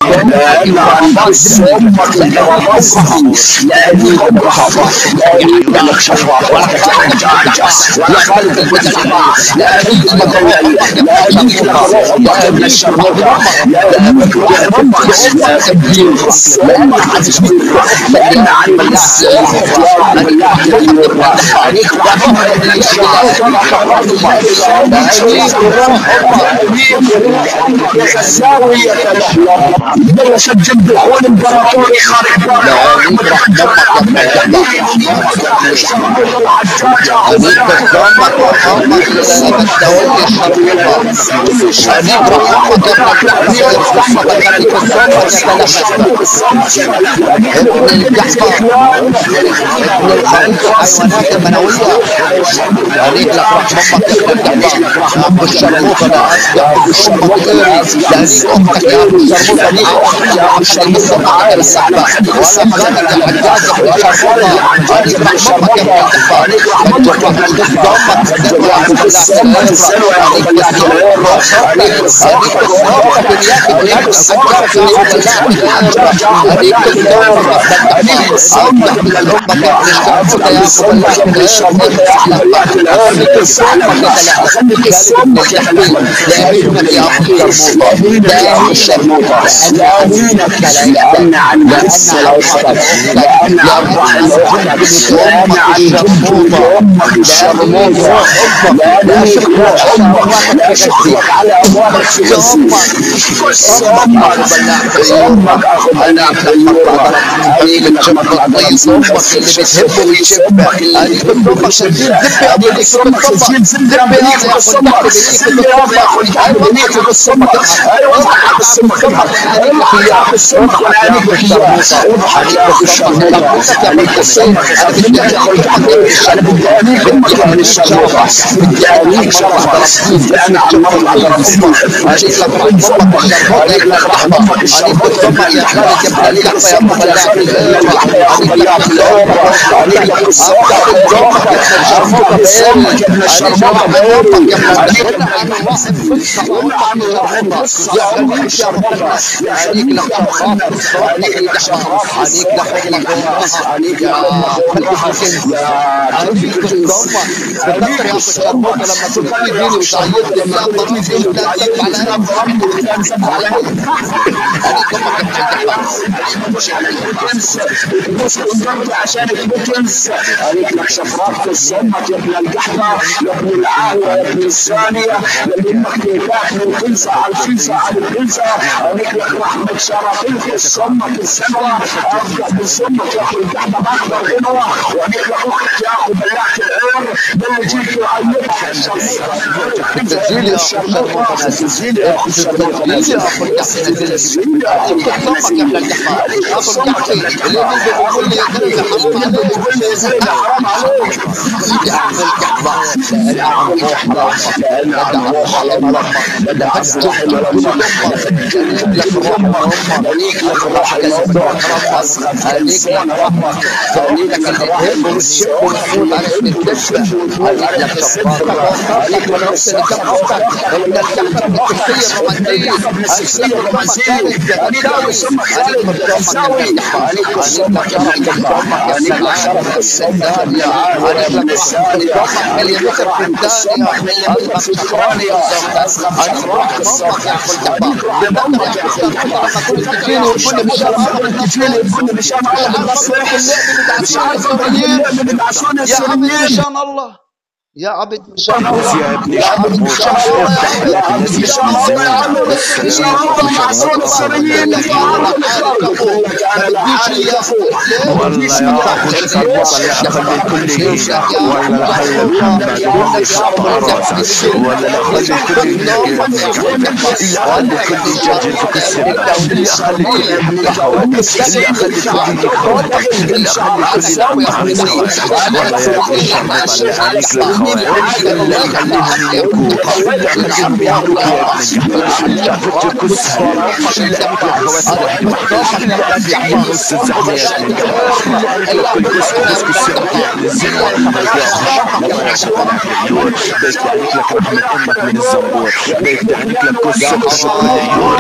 لأن عندك صومك الرفضي لأنك الرهبة لأنك شفاء وتتحجج ولا خالق الفتحة لأنك مدلل لأنك رهبة من الشرطة لأنك رهبة لا تبدين صومك عتشبير لأن عندك صومك عليك رحمة من الزاوية بدنا نسجل دخول امبراطوري خارج الحيوانات المنوية عليك لك رحمة أبو الشرموطة يا أبو الشرموطة لأني أمك يا أبو الشرموطة ليك يا أبو الشرموطة على السحبة ولا مغانك يا حجاج أبو الشرموطة عليك رحمتك يا أبو عليك رحمتك ضمك تدعو عليك السلوى عليك عليك الصوت دنياك عليك الصوت عليك عليك صوتك من الأمة يا أبو الشرموطة يا أبو الشرموطة خليك الصومك يا لأنك يا أبو الشرموطة لأنك لأن عندك السلوى لأن الرحمة لأن عندك أمك الشرموطة لا شكرك لا شكرك على أبوابك في غزة صومك أخذناك عليك الجمر الطيب صومك اللي بتهبه ويشبه عليك الضمك شديد عليك الصومك شديد زلزل بنيتك الصومك زلزل بنيتك الصومك اضحك الصومك اضحك الصومك عليك اضحك يا أخي الشرموطة عليك الصومك أنا بدي أنيك أمك من الشرموطة بدي أنيك شرفة لأن عمرت على رحمة عليك لك رحمة عليك لك رحمة عليك بالضمة يا خالد يا ابن الكعبة يا مبلغ عليك لك الصومك بالضمة الشرموطة بالصومك يا ابن الشرموطة بالضمة عليك لك عليك لك عليك عليك لك شفرات الصمت يا ابن القحطة يا ابن العاوة يا ابن الثانية اللي امك تيتاك من خلصة على الخلصة على الخلصة عليك لك رحمة شرفيك الصمت السنوة افضل بالصمت يا اخي القحطة باخبر غنوة وعليك لك اختك يا اخي بلاك العير اللي جيت يعيطها تسجيل يا الشرموطة تسجيل يا اخي الشرموطة تسجيل يا اخي تسجيل يا اخي الصمت يا ابن القحطة ابو القحطي اللي بيقول لي يا كلمة حرام عليك يا اخي القحطة يا اخي القحطة لأن روح الله بدأ أصلح الرحمة لك رحمة عليك لك رحمة عليك لك رحمة عليك لك الإهاب والشق والخول على اسم الكشفة عليك لك شفاقة عليك من نفس اللي كم أختك ومن الكحفة التركية الرومانسية عليك الرومانسية عليك الصمك عليك الصاوي عليك الصمك يا رب عليك لك شرف الصمك عليك لك الصمك اللي يذكر في الثانية أصبح في الثانية عليك روح الصمك يا أخو الكحفة بمنك يا أخو الكحفة تجيني والبن بشامة تجيني والبن بشامة يا عبد مشان الله يا عبد مشان الله يا عبد مشان الله يا عبد مشان الله يا عبد مشان الله معصوم السريين والله يا اخو الشرموطة اللي اخلي كل هيجة ولا خلي محمد ولا الشطارة ولا خلي كل خلي كل جاجل في السر اللي اخلي كل قهوة اللي اخلي كل اللي اخلي كل والله يا اخو الشرموطة اللي عليك الخوات، لا خليهم يبكوا، لا خليهم يهبطوا يا ابن الجحفة، لا تركزها، لا أنك لك خوات واحدة واحدة، لا أنك نص الزحمة يا ابن الجحفة، لا أنك لك كل كسكس سمك يا ابن الزنوة، بدي أعنيك لك رحمة أمك من الزنبور، بدي أعنيك لك كل سكس وكل عيون،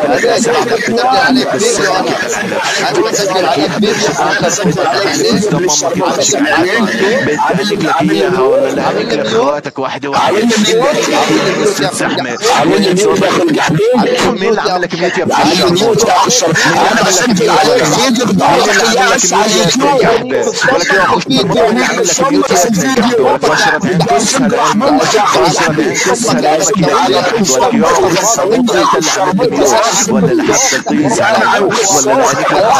بدي أعنيك لك أختك بدي أسحبك بدي أعنيك السمك بدي أعنيك لك إياها ولا لا أعنيك لك خواتك واحدة واحدة مين اللي عمل لك ميوت يا ابن الشر؟ مين اللي عمل لك ميوت يا ابن الجحبة؟ ولك يا أخوش مين اللي عمل لك ميوت يا ابن الجحبة؟ ولك بشرت عين كسها لأمك، بشرت عين كسها لأمك يا ابن الجحبة، ولك يا أخوش انت اللي عمل لك ميوت ولا الحبة الطيز عليك ولا لأنك لك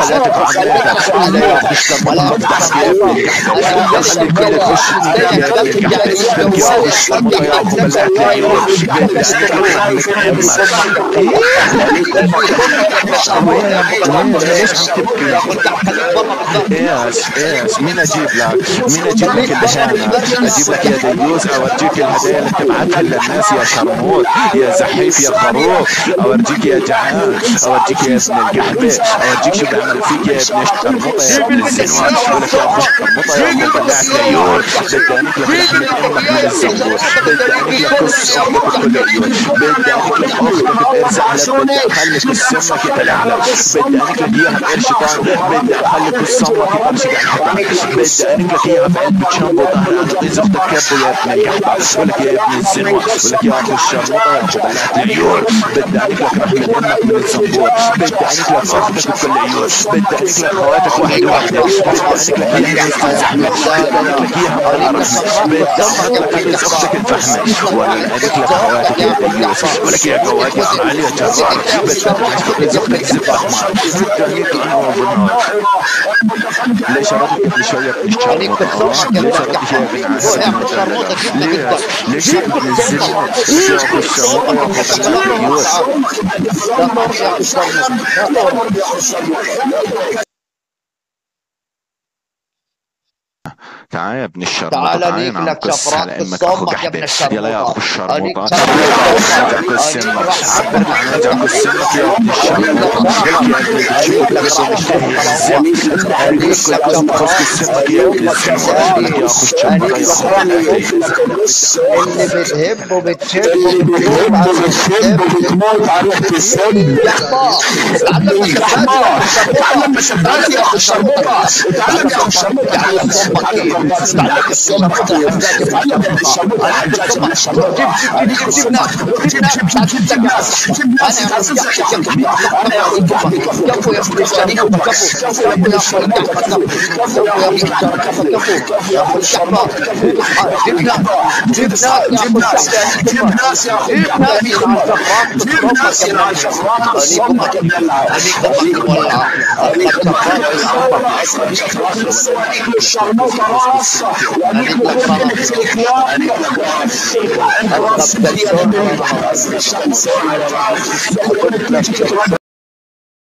خلاتك وعملاتك ولا يا أخوش كرمك بتحكي يا ابن الجحبة، لا خليك كلك وش يا ابن الجحبة، لك يا أخوش كرمك يا أخو بلعت العيون بدي أعنيك لك رحمة أمك ليش عم تبكي؟ ايش مين اجيب لك الهامة؟ اجيب لك يا ديوس اورجيك الهدايا اللي بتبعتها للناس يا شرموط يا زحيف يا خروف، اورجيك يا جعان، اورجيك يا ابن الجحبة، اورجيك شو بيعمل فيك يا ابن الشرموطة يا ابن الزنوان، ولك يا اخو الشرموطة يا اخو بلعت العيون، بدي أعنيك لك رحمة امك من الزنبور، بدي أعنيك لك كس اختك بكل عيون، بدي أعنيك لك اختك بقرز علب، بدي اخليك السمك يتلعلب، بدي أعنيك لك اياها بقرشطان، بدي اخليك الصمك يطرشق عن حبك، بدي أعنيك لك اياها بعلبة شامبو ظهر عن طيز اختك كبو يا ابن الجحبة، ولك يا ابن الزنوة، ولك يا اخو الشرموطة يا اخو بلعت العيون، بدي أعنيك لك رحمة امك من الزنبور، بدي أعنيك لك اختك بكل عيون، بدي أعنيك لك خواتك واحدة واحدة، بدي أعنيك لك اياها نص الزحمة، بدي أعنيك لك اياها مع رحمة، بدي أعنيك لك قبل اختك الفحمة، ولا أعنيك لك خواتك يا ديوس، ولك يا قوات اسمع لي يا جرار، بدي أعنيك اختك زب احمر، بدي أعنيك انا وبنار. ليش ردك ابن شوية ابن الشرموطة؟ ليش ردك شوية ابن عسل؟ ليش يا ابن الزنوة؟ يا اخو الشرموطة يا اخو بلعت تعال يا ابن الشرموطة، تعال انا عم كس على امك اخو جحبة، يلا يا اخو الشرموطة عبرنا عن وجع كس عبرنا عن وجع كس امك يا ابن الشرموطة، يا ابن الجحبة لك مشتهي الزم، قالك لك لازم تخص كس امك يا ابن الزنوة، لك يا اخو الشرموطة يا اخو اللي بتهب وبتموت عليك بالسن تعلم مشبات يا اخو الشرموطة، تعلم يا اخو الشرموطة، تعلم امك تعلم السمك تعلم الشرموطة